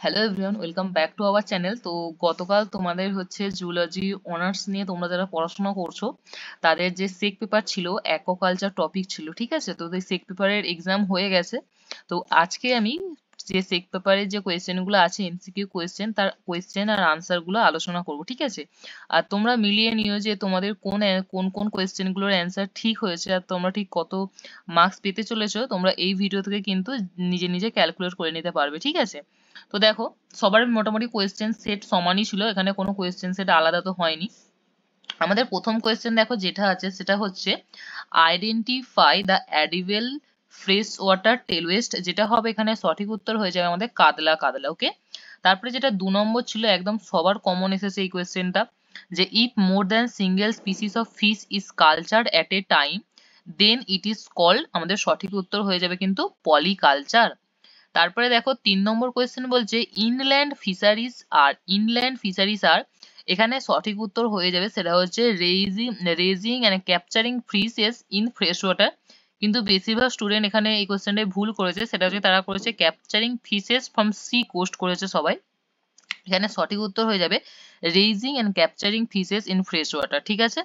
Hello everyone, welcome back to our channel. তো গতকাল তোমাদের হচ্ছে জুলজি অনার্স নিয়ে তোমরা যারা পড়াশোনা করছো তাদের যে সেক পেপার ছিল, অ্যাকোয়াকালচার টপিক ছিল, ঠিক আছে? তো এই সেক পেপারের এক্সাম হয়ে গেছে। তো আজকে আমি যে সেক পেপারের যে কোয়েশ্চেন গুলো আছে, এমসিকিউ কোয়েশ্চেন, তার কোয়েশ্চেন আর আনসার গুলো আলোচনা করবো, ঠিক আছে? আর তোমরা মিলিয়ে নিও যে তোমাদের কোন কোন কোয়েশ্চেন গুলোর অ্যান্সার ঠিক হয়েছে আর তোমরা ঠিক কত মার্কস পেতে চলেছো, তোমরা এই ভিডিও থেকে কিন্তু নিজে নিজে ক্যালকুলেট করে নিতে পারবে, ঠিক আছে? তো দেখো, সবার মোটামুটি কোয়েশ্চেন সেট সমানই ছিল, এখানে কোনো কোয়েশ্চেন সেট আলাদা তো হয়নি। আমাদের প্রথম কোয়েশ্চেন দেখো যেটা আছে সেটা হচ্ছে identify the edible fresh water teleost, যেটা হবে এখানে সঠিক উত্তর হয়ে যাবে আমাদের কাদলা কাদলা। ওকে, তারপরে যেটা 2 নম্বর ছিল, একদম সবার কমন এসেছে এই কোয়েশ্চেনটা, যে if more than single species of fish is cultured at a time then it is called, আমাদের সঠিক উত্তর হয়ে যাবে কিন্তু পলিকালচার। তারপরে দেখো 3 নম্বর কোয়েশ্চেন বলছে ইনল্যান্ড ফিশারিজ আর এখানে সঠিক উত্তর হয়ে যাবে সেটা হচ্ছে raising and capturing fishes in fresh water. কিন্তু বেশিরভাগ স্টুডেন্ট এখানে এই কোয়েশ্চেনটায় ভুল করেছে, সেটা হচ্ছে তারা করেছে capturing fishes from sea coast করেছে সবাই। এখানে সঠিক উত্তর হয়ে যাবে raising and capturing fishes in fresh water, ঠিক আছে?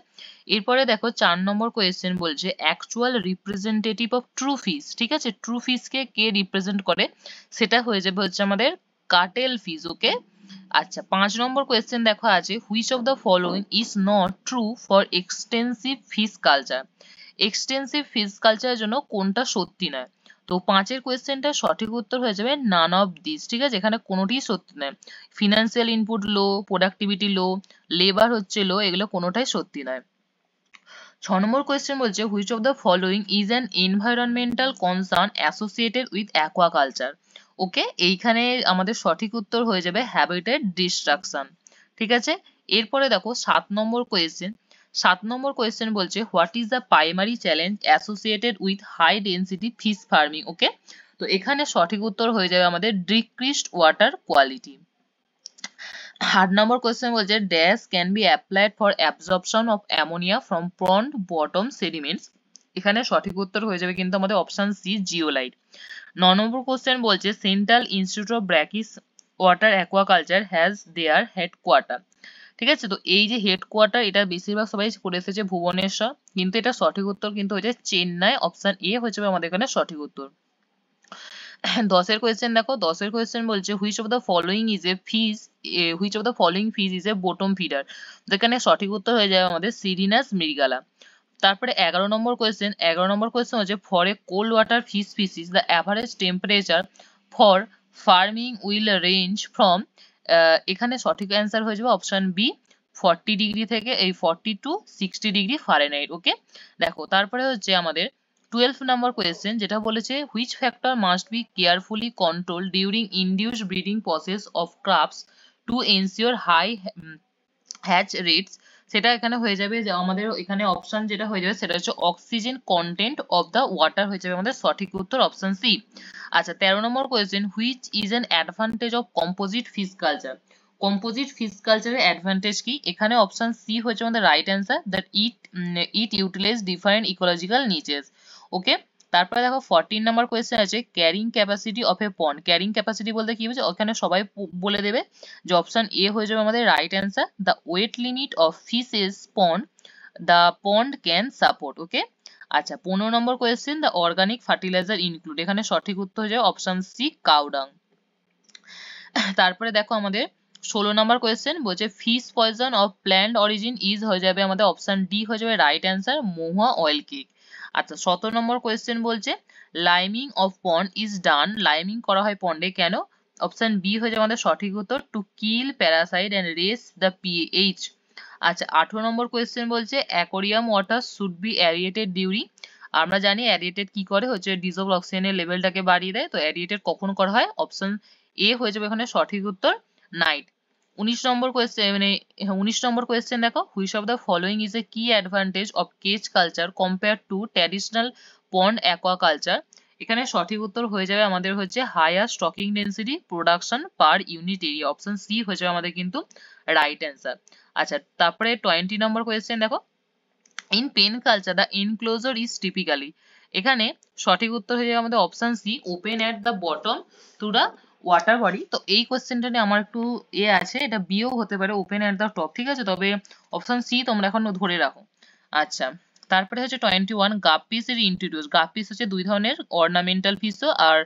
এরপরে দেখো 4 নম্বর কোয়েশ্চেন বলছে actual representative of true fish, ঠিক আছে? ট্রু ফিশকে কে রিপ্রেজেন্ট করে, সেটা হয়ে যাবে হচ্ছে আমাদের কাটেল ফিশ। ওকে, আচ্ছা 5 নম্বর কোয়েশ্চেন দেখো আছে which of the following is not true for extensive fish culture. Extensive fish কালচারের জন্য কোনটা সত্যি নয়? তো 5 কোয়েশ্চেনটা সঠিক উত্তর হয়ে যাবে নান অফ দিস, ঠিক আছে? এখানে কোনোটিই সত্যি নয়। Financial input low, productivity low, labour হচ্ছে লো, এগুলো কোনোটাই সত্যি নয়। 6 নম্বর কোয়েশ্চেন বলছে which of the following is an environmental concern associated with aquaculture. Okay, এইখানে আমাদের সঠিক উত্তর হয়ে যাবে হ্যাবিটেট ডিস্ট্রাকশন, ঠিক আছে? এরপরে দেখো 7 নম্বর কোয়েশ্চেন। 7 নম্বর কোয়েশ্চেন বলছে what is the primary challenge associated with high density fish farming. Okay, তো এখানে সঠিক উত্তর হয়ে যাবে আমাদের decreased water quality. 8 number question বলছে dash can be applied for absorption of ammonia from pond bottom sediments. এখানে সঠিক উত্তর হয়ে যাবে কিন্তু আমাদের option C zeolite. 9 number question বলছে central institute of brackish water aquaculture has there headquarter, ঠিক আছে? তো এই যে হেডকোয়ার্টার, এটা বেশিরভাগ সবাই করে এসেছে ভুবনেশ্বর, কিন্তু এটা সঠিক উত্তর কিন্তু হয়ে যায় চেন্নাই। অপশন এ হয়ে যাবে আমাদের এখানে সঠিক উত্তর। 10 কোয়েশ্চেন দেখো, 10 কোয়েশ্চেন বলছে which of the following is a fish which of the following fish is a bottom feeder. যেখানে সঠিক উত্তর হয়ে যাবে আমাদের সিরিনাস মৃগালা। তারপরে 11 নম্বর কোয়েশ্চেন, 11 নম্বর কোয়েশ্চেন হচ্ছে for a cold water fish species the average temperature for farming will range from, এখানে সঠিক অ্যান্সার হয়ে যাবে অপশন বি 40 ডিগ্রি থেকে 40 টু 60 ডিগ্রি ফারেনহাইট। ওকে, দেখো তারপরে হচ্ছে আমাদের 12 নাম্বার কোয়েশ্চেন, যেটা বলেছে which factor must be carefully control during induced breeding process of crabs to ensure high hatch rates. সেটা এখানে হয়ে যাবে যে আমাদের এখানে অপশন যেটা হয়ে যাবে সেটা হচ্ছে oxygen content of the water, হয়ে যাবে আমাদের সঠিক উত্তর অপশন সি। আচ্ছা 13 number question which is an advantage of composite fish culture. Composite fish কালচারের অ্যাডভান্টেজ কি? এখানে অপশন সি হচ্ছে আমাদের right answer, that it utilize different ecological niches. Okay, তারপরে দেখো 14 নাম্বার কোয়েশ্চেন আছে carrying capacity of a pond. Carrying capacity বলতে কি বুঝে, ওখানে সবাই বলে দেবে যে অপশন এ হয়ে যাবে আমাদের right answer, the weight limit of fishes pond the pond can support. Okay, আচ্ছা 15 number question the organic fertiliser include, এখানে সঠিক উত্তর হয়ে যাবে অপশন সি কাউডাং। তারপরে দেখো আমাদের 16 নম্বর কোয়েশ্চেন বলছে fish poison of plant origin is, হয়ে যাবে আমাদের অপশন ডি হয়ে যাবে রাইট অ্যান্সার মহুয়া অয়েল কেক। আচ্ছা 17 নম্বর কোয়েশ্চেন বলছে liming of pond is done, liming করা হয় পন্ডে কেন? অপশন বি হয়ে যাবে আমাদের সঠিক উত্তর to kill parasite and raise the pH. আচ্ছা 18 নম্বর কোয়েশ্চেন বলছে aquarium water should be aerated during. আমরা জানি অ্যারিয়েটেড কি করে, হচ্ছে ডিজলভ অক্সিজেনের লেভেলটাকে বাড়িয়ে দেয়। তো অ্যারিয়েটেড কখন করা হয়? অপশন এ হয়ে যাবে এখানে সঠিক উত্তর নাইট। 19 নম্বর কোয়েশ্চেন, মানে 19 নম্বর কোয়েশ্চেন দেখো which of the following is a key advantage of cage culture compare to traditional pond aquaculture. এখানে সঠিক উত্তর হয়ে যাবে আমাদের হচ্ছে higher stocking density production per unit area. Option C হয়ে যাবে আমাদের কিন্তু রাইট অ্যান্সার। আচ্ছা তারপরে 20 নম্বর কোয়েশ্চেন দেখো in pen culture the enclosure is typically, এখানে সঠিক উত্তর হয়ে যাবে আমাদের option C open at the bottom to the water body. তো এই কোয়েশ্চেনটা নিয়ে আমার একটু আছে, এটা বিও হতে পারে, ওপেন অ্যাট দ্য টপ, ঠিক আছে, তবে অপশন সি তোমরা এখন ধরে রাখো। আচ্ছা, তারপরে হচ্ছে 21 গাপ্পিস এর ইন্ট্রোডিউস। গাপ্পিস হচ্ছে দুই ধরনের, অর্নামেন্টাল ফিশও আর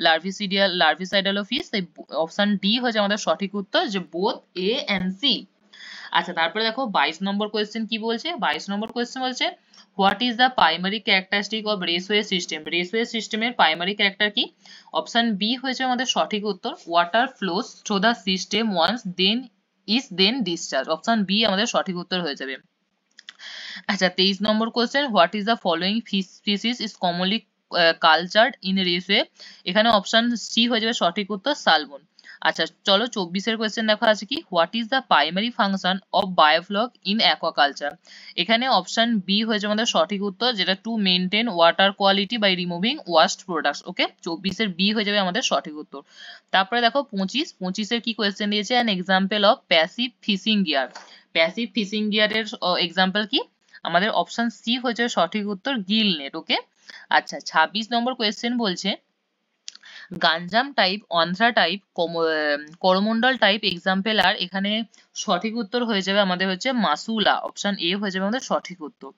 লার্ভিসাইডালও ফিশ। অপশন ডি হচ্ছে আমাদের সঠিক উত্তর, যে বোথ এ এন্ড সি। আচ্ছা, তারপরে দেখো 22 নম্বর কোয়েশ্চেন কি বলছে। 22 নম্বর কোয়েশ্চেন বলছে what is the primary characteristic of raceway system. Raceway সিস্টেমের প্রাইমারি ক্যারেক্টার কি? অপশন বি হয়েছে আমাদের সঠিক উত্তর, water flows through the system once then discharge. Option B আমাদের সঠিক উত্তর হয়ে যাবে। আচ্ছা, 23 number question what is the following species is commonly cultured in raceway. এখানে অপশন সি হয়ে যাবে সঠিক উত্তর, সালমন। আচ্ছা, চলো 24 কোয়েশ্চেন দেখো আছে কি, what is the primary function of biofloc in aquaculture. এখানে অপশন বি হয়েছে আমাদের সঠিক উত্তর, যেটা to maintain water quality by removing waste products. Okay, 24 B হয়ে যাবে আমাদের সঠিক উত্তর। তারপরে দেখো 25 কি কোয়েশ্চেন দিয়েছে, an example of passive fishing gear. Passive fishing গিয়ারের এক্সাম্পল কি? আমাদের অপশন সি হয়েছে সঠিক উত্তর, গিল নেট। ওকে। আচ্ছা, 26 নম্বর কোয়েশ্চেন বলছে Ganjam type, Andhra type, Coromandel type example আর। এখানে সঠিক উত্তর হয়ে যাবে আমাদের হচ্ছে মাসুলা। অপশন এ হয়ে যাবে আমাদের সঠিক উত্তর।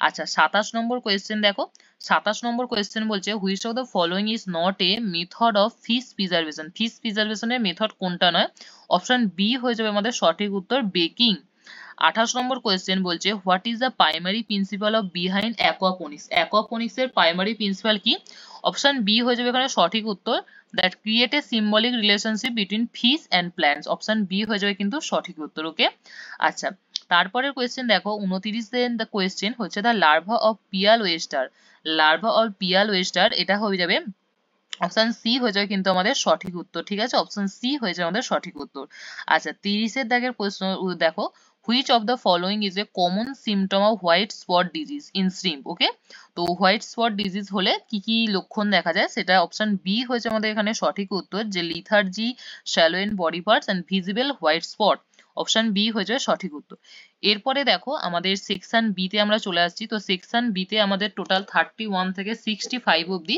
আচ্ছা, 27 নম্বর কোয়েশ্চেন দেখো। 27 নম্বর কোয়েশ্চেন বলছে which of the following is not a method of fish preservation. Fish প্রিজার্ভেশনের মেথড কোনটা নয়? অপশন বি হয়ে যাবে আমাদের সঠিক উত্তর, বেকিং। 28 নম্বর কোয়েশ্চেন বলছে what is the primary principal of behind aquaponics. Aquaponics এর প্রাইমারি প্রিন্সিপাল কি? অপশন বি হয়ে যাবে এখানে সঠিক উত্তর, that create a symbolic relationship between fish and plants. Option B হয়ে যাবে কিন্তু সঠিক উত্তর। ওকে। আচ্ছা, তারপরের কোয়েশ্চেন দেখো 29 দ্য কোয়েশ্চেন হচ্ছে the larva of Piyal oyster. Larva of Piyal oyster, এটা হয়ে যাবে অপশন সি হয়ে যাবে কিন্তু আমাদের সঠিক উত্তর, ঠিক আছে, অপশন সি হয়ে যাবে আমাদের সঠিক উত্তর। আচ্ছা, 30 দাগের প্রশ্ন দেখো, which of the following is a common symptom of white spot disease in shrimp. Okay, তো হোয়াইট স্পট ডিজিজ হলে কি কি লক্ষণ দেখা যায়, সেটা অপশন বি হয়েছে আমাদের এখানে সঠিক উত্তর, যে lethargy, shallow in body parts and visible white spot. Option B হয়ে যাবে সঠিক উত্তর। এরপরে দেখো আমাদের সেকশন বি তে আমরা চলে আসছি। তো সেকশন বি তে আমাদের টোটাল 31 থেকে 65 অব্দি,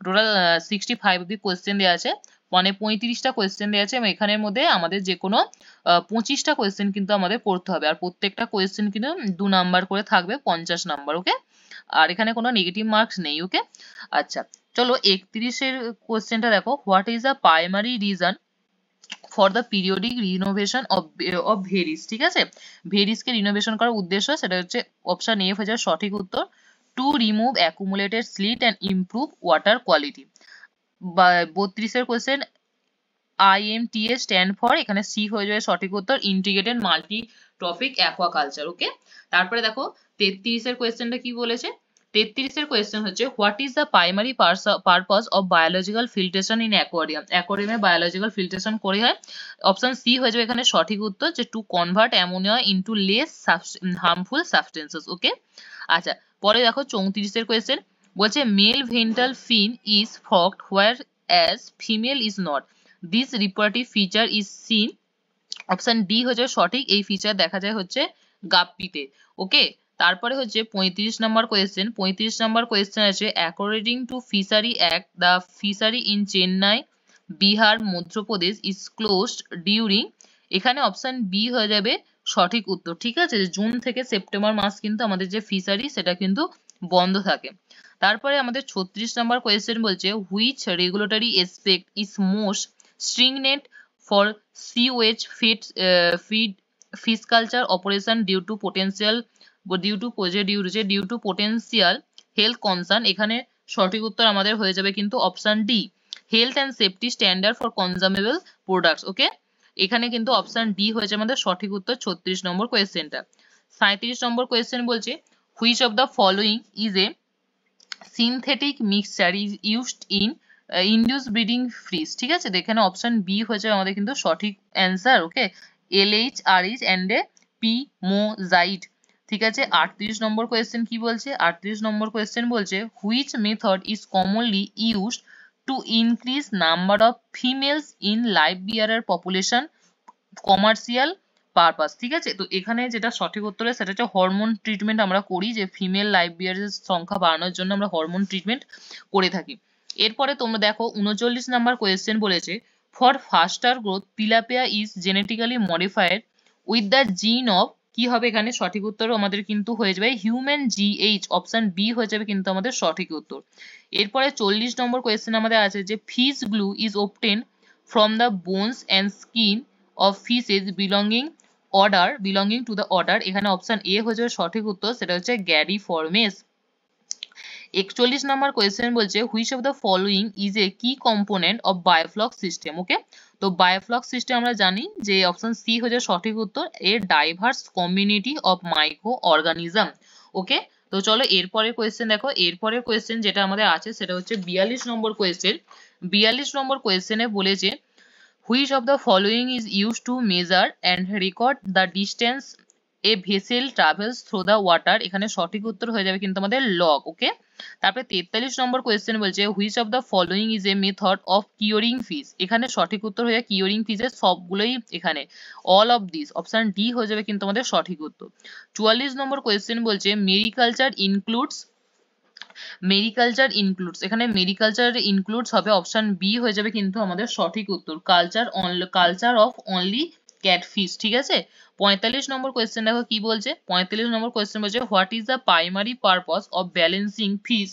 টোটাল 65 অব্দি কোয়েশ্চেন দেওয়া আছে, মানে 35টা কোয়েশ্চেন দেওয়া আছে এবং এখানের মধ্যে আমাদের যে কোনো 25টা কোয়েশ্চেন কিন্তু আমাদের করতে হবে, আর প্রত্যেকটা কোয়েশ্চেন কিন্তু 2 নাম্বার করে থাকবে, 50 নাম্বার। ওকে, আর এখানে কোনো নেগেটিভ মার্কস নেই। ওকে। আচ্ছা, চলো 31 কোয়েশ্চেনটা দেখো, what is the primary reason for the periodic renovation of bheris. ঠিক আছে, ভেরিসকে রিনোভেশন করার উদ্দেশ্য, সেটা হচ্ছে অপশন এ হয়ে যাবে সঠিক উত্তর, to remove accumulated silt and improve water quality. 32 question, IMTA stand for, এখানে সি হয়ে যাবে সঠিক উত্তর, integrated multi trophic aquaculture. Okay. তারপরে দেখো 33 কোয়েশ্চেনটা কি বলেছে। 33 কোয়েশ্চেন হচ্ছে what is the primary purpose of biological filtration in aquarium. অ্যাকোয়ারিয়ামে বায়োলজিক্যাল ফিল্ট্রেশন করে হয়। অপশন সি হয়ে যাবে এখানে সঠিক উত্তর, যে to convert ammonia into less harmful substances. Okay. আচ্ছা, পরে দেখো 34 কোয়েশ্চেন বলছে male ventral fin is forked whereas female is not. This reproductive feature is seen. Option D হচ্ছে সঠিক, এই ফিচার দেখা যায় হচ্ছে গাপ্পিতে। ওকে। তারপরে হচ্ছে 35 নম্বর কোয়েশ্চেন। 35 নম্বর কোয়েশ্চেন আছে according to fishery act the fishery in Chennai, Bihar, Madhya Pradesh is closed during. এখানে অপশন বি হয়ে যাবে সঠিক উত্তর। ঠিক আছে, জুন থেকে সেপ্টেম্বর মাস কিন্তু আমাদের যে ফিশারি সেটা কিন্তু বন্ধ থাকে। তারপরে আমাদের 36 নম্বর কোয়েশ্চেন বলছে which regulatory aspect is most stringent for sewage feed fish culture operation due to potential health concern। এখানে সঠিক উত্তর আমাদের হয়ে যাবে কিন্তু option D, health and safety standard for consumable products. Okay, এখানে কিন্তু অপশন ডি হয়েছে আমাদের সঠিক উত্তর 36 নম্বর কোয়েশ্চেনটা। 37 নম্বর কোয়েশ্চেন বলছে which of the following is a synthetic mixture is used in induce breeding fries. ঠিক আছে, এখানে অপশন বি হয়েছে আমাদের কিন্তু সঠিক answer. Okay, LH RH and a pimozide. ঠিক আছে, 38 নম্বর কোয়েশ্চেন কি বলছে। 38 নম্বর কোয়েশ্চেন বলছে which method is commonly used to increase number of females in live bearer population commercial purpose. ঠিক আছে, তো এখানে যেটা সঠিক উত্তর সেটা হচ্ছে হরমোন ট্রিটমেন্ট আমরা করি, যে ফিমেল লাইভ বিয়ারের সংখ্যা বাড়ানোর জন্য আমরা হরমোন ট্রিটমেন্ট করে থাকি। এরপরে তোমরা দেখো 39 নাম্বার কোয়েশ্চেন বলেছে for faster growth tilapia is genetically modified with the gene of, কি হবে এখানে সঠিক উত্তর আমাদের কিন্তু হয়ে যাবে হিউম্যান জিএইচ, অপশন বি হয়ে যাবে কিন্তু আমাদের সঠিক উত্তর। এরপরে 40 নম্বর কোয়েশ্চেন আমাদের আছে যে fish glue is obtained from the bones and skin of fishes belonging to the order, এখানে অপশন এ হয়ে যাবে সঠিক উত্তর, সেটা হচ্ছে গ্যারিফর্মেস। 41 নম্বর কোয়েশ্চেন বলছে which of the following is a কি কম্পোনেন্ট অফ বায়োফ্লক সিস্টেম। ওকে, তো বায়োফ্লক সিস্টেম আমরা জানি যে অপশন সি হয়ে যাবে সঠিক উত্তর, এর diverse community of microorganism. Okay, তো চলো এরপরের কোয়েশ্চেন দেখো, এরপরের কোয়েশ্চেন যেটা আমাদের আছে সেটা হচ্ছে 42 নম্বর কোয়েশ্চেন। 42 নম্বর কোয়েশ্চেনে বলেছে which of the following is used to measure and record the distance a vessel travels through the water, এখানে সঠিক উত্তর হয়ে যাবে কিন্তু আমাদের লগ। ওকে, তারপরে 43 নম্বর কোয়েশ্চেন বলছে which of the following is a method of curing fish, এখানে সঠিক উত্তর হয়ে যাবে কিওরিং ফিশের সবগুলোই এখানে all of these, option D হয়ে যাবে কিন্তু আমাদের সঠিক উত্তর। 44 নম্বর কোয়েশ্চেন বলছে মেরিকালচার ইনক্লুডস, এখানে মেরিকালচার ইনক্লুডস হবে অপশন বি হয়ে যাবে কিন্তু আমাদের সঠিক উত্তর, কালচার অফ অনলি ক্যাটফিশ। ঠিক আছে, 45 নম্বর কোয়েশ্চেন দেখো কি বলছে, 45 নম্বর কোয়েশ্চেন বলছে what is the primary purpose of balancing fish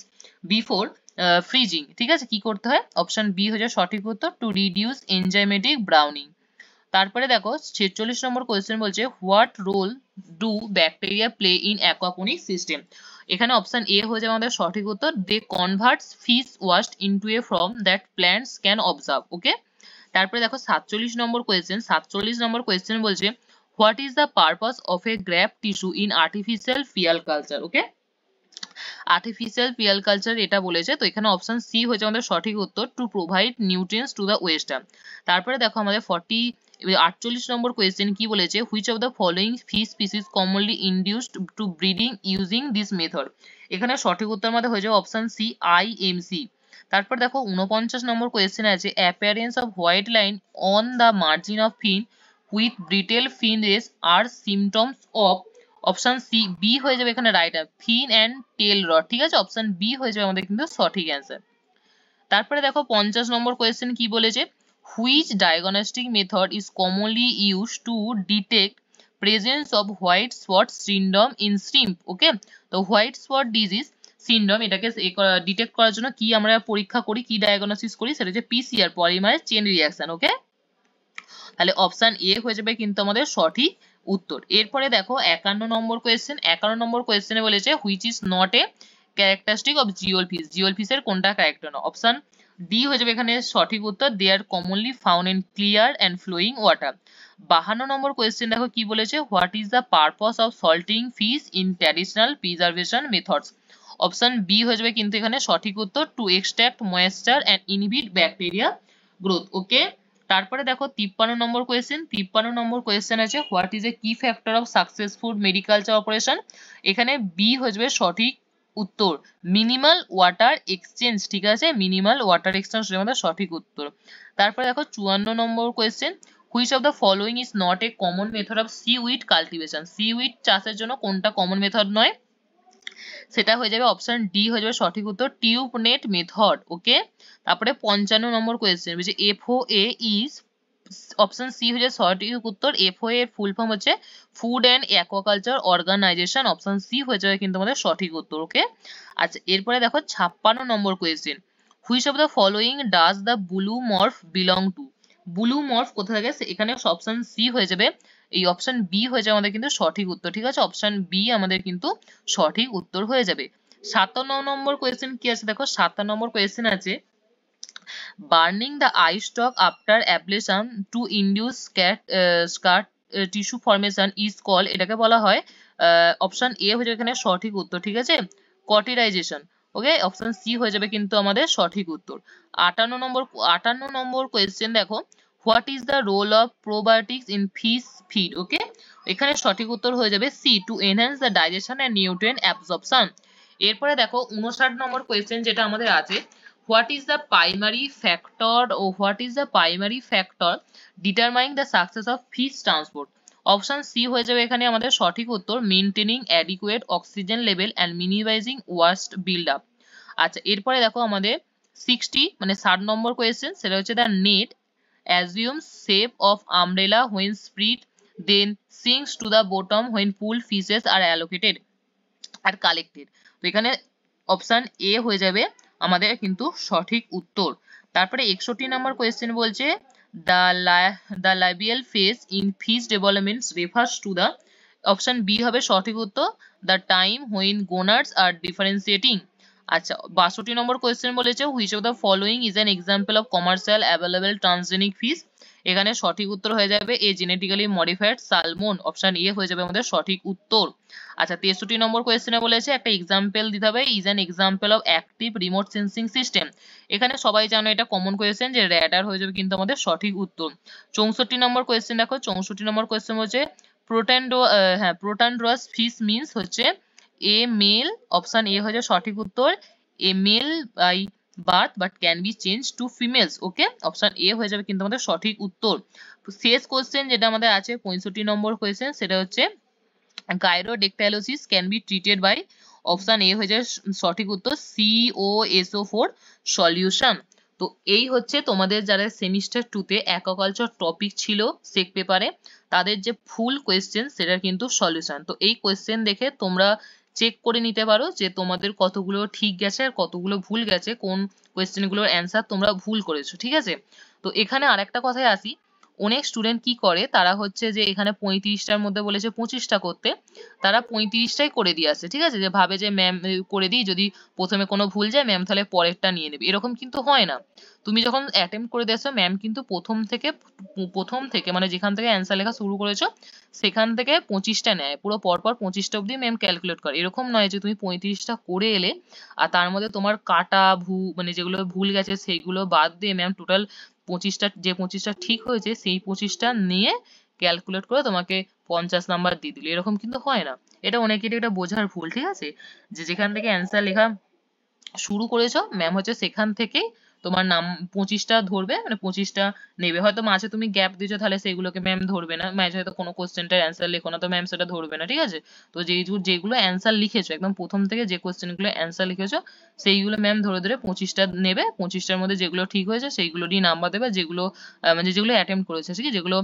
before freezing, ঠিক আছে, কি করতে হয়, অপশন বি হয়ে যাবে সঠিক উত্তর, টু রিডিউস এনজাইমেটিক ব্রাউনিং। তারপরে দেখো 46 নম্বর কোয়েশ্চেন বলছে what role do bacteria play in aquaponic system, এখানে অপশন এ হয়ে যাবে আমাদের সঠিক উত্তর, they converts fish washed into a form that plants can observe. Okay, তারপরে দেখো 47 নম্বর কোয়েশ্চেন, 47 নম্বর কোয়েশ্চেন বলছে what is the purpose of a graft tissue in artificial pearl culture. Okay, artificial pearl culture এটা বলেছে, তো এখানে option C হয়েছে আমাদের সঠিক উত্তর, to provide nutrients to the oyster. তারপরে দেখো আমাদের 48 নম্বর কোয়েশ্চেন কি বলেছে which of the following fish species commonly induced to breeding using this method, এখানে সঠিক উত্তর আমাদের হয়ে যাবে অপশন সি আইএমসি। তারপর দেখো 49 নম্বর কোয়েশ্চেন আছে appearance of white line on the margin of fin with brittle fin rays are symptoms of, option C B হয়ে যাবে এখানে right, fin and tail rot. ঠিক আছে, অপশন বি হয়ে যাবে আমাদের কিন্তু সঠিক অ্যান্সার। তারপরে দেখো 50 নম্বর কোয়েশ্চেন কি বলেছে which diagnostic method is commonly use to detect presence of white spot syndrome in shrimp. Okay, তো হোয়াইট স্পট ডিজিজ সিন্ড্রোম এটাকে ডিটেক্ট করার জন্য কি আমরা পরীক্ষা করি, কি ডায়াগনোসিস করি, সেটা হচ্ছে পিসিআর, পলিমারেজ চেইন রিঅ্যাকশন। ওকে, তাহলে অপশন এ হয়ে যাবে কিন্তু আমাদের সঠিক উত্তর। এরপরে দেখো 51 নম্বর কোয়েশ্চেন, 51 নম্বর কোয়েশ্চেনে বলেছে which is not a characteristic of jiol fish, jiol ফিশের কোনটা ক্যারেক্টার না, অপশন ডি হয়ে যাবে এখানে সঠিক উত্তর, they are commonly found in clear and flowing water. 52 number question দেখো কি বলেছে what is the purpose of salting fish in traditional preservation methods, option B হয়ে যাবে কিন্তু এখানে সঠিক উত্তর, to extract moisture and inhibit bacteria growth. Okay, তারপরে দেখো 53 নম্বর কোয়েশ্চেন, 53 নম্বর কোয়েশ্চেন আছে what is a key factor of successful mariculture operation, এখানে বি হয়ে যাবে সঠিক উত্তর, মিনিমাল ওয়াটার এক্সচেঞ্জ। ঠিক আছে, মিনিমাল ওয়াটার এক্সচেঞ্জ আমাদের সঠিক উত্তর। তারপরে দেখো 54 number question which of the following is not a common method of seaweed cultivation, seaweed চাষের জন্য কোনটা কমন মেথড নয়, সেটা হয়ে যাবে অপশন ডি হয়ে যাবে সঠিক উত্তর, টিউব নেট মেথড। ওকে, তারপরে 55 নম্বর কোয়েশ্চেন বলছে এফওএ ইজ, অপশন সি হয়ে যাবে সঠিক উত্তর, এফওএ এর ফুল ফর্ম হচ্ছে food and aquaculture organisation, option C হয়ে যাবে কিন্তু আমাদের সঠিক উত্তর। ওকে, আচ্ছা এরপরে দেখো 56 number question which of the following does the blue morph belong to, blue morph কোথা থেকে, এখানে অপশন সি হয়ে যাবে, এই অপশন বি হয়ে যাবে আমাদের কিন্তু সঠিক উত্তর। ঠিক আছে, অপশন বি আমাদের কিন্তু সঠিক উত্তর হয়ে যাবে। 57 নম্বর কোয়েশ্চেন কি আছে দেখো, 57 নম্বর কোয়েশ্চেন আছে burning the eye stalk after ablation to induce scar tissue formation is call, এটাকে বলা হয় অপশন এ হয়ে যাবে এখানে সঠিক উত্তর। ঠিক আছে, কটিরাইজেশন। ওকে, অপশন সি হয়ে যাবে কিন্তু আমাদের সঠিক উত্তর। 58 নম্বর কোয়েশ্চেন দেখো what is the role of probiotics in fish feed. Okay, এখানে সঠিক উত্তর হয়ে যাবে C, to enhance the digestion and nutrient absorption. এরপরে দেখো 59 নম্বর কোয়েশ্চেন যেটা আমাদের আছে what is the primary factor or what is the primary factor determining the success of fish transport, option C হয়ে যাবে এখানে আমাদের সঠিক উত্তর, maintaining adequate oxygen level and minimising waste build up. আচ্ছা এরপরে দেখো আমাদের 60 মানে 60 নম্বর কোয়েশ্চেন, সেটা হচ্ছে the net assumes shape of umbrella when spread, then sinks to the bottom when pooled fishes are allocated আর কালেক্টেড। তো এখানে অপশন এ হয়ে যাবে আমাদের কিন্তু সঠিক উত্তর। তারপরে 61 নম্বর কোয়েশ্চেন বলছে the labial phase in fish development refers to the, option B হবে সঠিক উত্তর, the time when gonads are differentiating। আচ্ছা 62 নম্বর কোয়েশ্চেন বলেছে which of the following is an example of commercial available transgenic fish। এখানে সঠিক উত্তর হয়ে যাবে a genetically modified salmon, option A হয়ে যাবে আমাদের সঠিক উত্তর। আচ্ছা 63 নম্বর কোয়েশ্চেনে বলেছে একটা এক্সাম্পল দিতে হবে, is an example of active remote sensing system. এখানে সবাই জানো এটা কমন কোয়েশ্চেন যে র্যাডার হয়ে যাবে কিন্তু আমাদের সঠিক উত্তর। 64 নম্বর কোয়েশ্চেন দেখো, 64 নম্বর কোয়েশ্চেন হচ্ছে প্রোটান্ড্রাস ফিশ মিন্স হচ্ছে এ মেল, অপশন এ হয়ে যাবে সঠিক উত্তর, a male by birth but can be change to females. Okay, option A হয়ে যাবে কিন্তু আমাদের সঠিক উত্তর। শেষ কোয়েশ্চেন যেটা আমাদের আছে 65 নম্বর কোয়েশ্চেন, সেটা হচ্ছে gyrodactylosis can be treated by, option A হয়ে যায় সঠিক উত্তর COSO4 সলিউশন। তো এই হচ্ছে তোমাদের যারা সেমিস্টার 2 তে অ্যাকোয়াকালচার টপিক ছিল সেক পেপারে তাদের যে ফুল কোয়েশ্চেন সেটার কিন্তু সলিউশন। তো এই কোয়েশ্চেন দেখে তোমরা চেক করে নিতে পারো যে তোমাদের কতগুলো ঠিক গেছে আর কতগুলো ভুল গেছে, কোন কোয়েশ্চেনগুলোর অ্যান্সার তোমরা ভুল করেছো, ঠিক আছে। তো এখানে আরেকটা কথায় আসি, অনেক স্টুডেন্ট কি করে তারা হচ্ছে যে এখানে 35টার মধ্যে বলেছে 25টা করতে, তারা 35টাই করে দিয়ে আসে, ঠিক আছে, যে ভাবে যে ম্যাম করে দিই, যদি প্রথমে কোনো ভুল যায় ম্যাম তাহলে পরেরটা নিয়ে নেবে, এরকম কিন্তু হয় না। তুমি যখন অ্যাটেম্প্ট করে দিয়েছো ম্যাম কিন্তু প্রথম থেকে মানে যেখান থেকে অ্যান্সার লেখা শুরু করেছো সেখান থেকে 25টা নেয়, পুরো পরপর 25টা অব্দি ম্যাম ক্যালকুলেট করে। এরকম নয় যে তুমি 35টা করে এলে আর তার মধ্যে তোমার কাটা মানে যেগুলো ভুল গেছে সেইগুলো বাদ দিয়ে ম্যাম টোটাল 25টা, যে 25টা ঠিক হয়েছে সেই 25টা নিয়ে ক্যালকুলেট করে তোমাকে 50 নাম্বার দিয়ে দিল, এরকম কিন্তু হয় না। এটা অনেকেরই এটা বোঝার ভুল, ঠিক আছে, যে যেখান থেকে অ্যান্সার লেখা শুরু করেছো ম্যাম হচ্ছে সেখান থেকেই তোমার নাম 25টা ধরবে, মানে 25টা নেবে। হয়তো মাঝে তুমি গ্যাপ দিয়েছো তাহলে সেগুলোকে ম্যাম ধরবে না, মাঝে হয়তো কোনো কোশ্চেনটার অ্যান্সার লেখো না তো ম্যাম সেটা ধরবে না, ঠিক আছে। তো যেগুলো অ্যান্সার লিখেছো একদম প্রথম থেকে যে কোশ্চেনগুলো অ্যান্সার লিখেছো সেইগুলো ম্যাম ধরে ধরে 25টা নেবে, 25টার মধ্যে যেগুলো ঠিক হয়েছে সেইগুলোরই নাম্বার দেবে, যেগুলো মানে যেগুলো অ্যাটেম্প্ট করেছে, ঠিক আছে, যেগুলো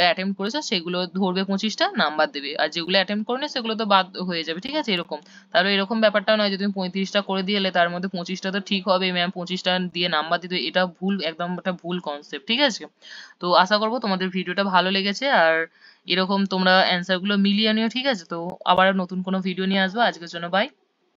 অ্যাটেম্প্ট করেছে সেগুলো ধরবে 25টা নাম্বার দেবে, আর যেগুলো অ্যাটেম্প্ট করেনি সেগুলো তো বাদ হয়ে যাবে, ঠিক আছে, এরকম। তাহলে এরকম ব্যাপারটা নয় যে তুমি 35টা করে দিয়ে এলে তার মধ্যে 25টা তো ঠিক হবে ম্যাম 25টা দিয়ে নাম্বার দিতে, এটা ভুল, একদম একটা ভুল কনসেপ্ট, ঠিক আছে। তো আশা করবো তোমাদের ভিডিওটা ভালো লেগেছে আর এরকম তোমরা অ্যান্সার গুলো মিলিয়ে নিও, ঠিক আছে। তো আবার নতুন কোনো ভিডিও নিয়ে আসবো, আজকের জন্য বাই।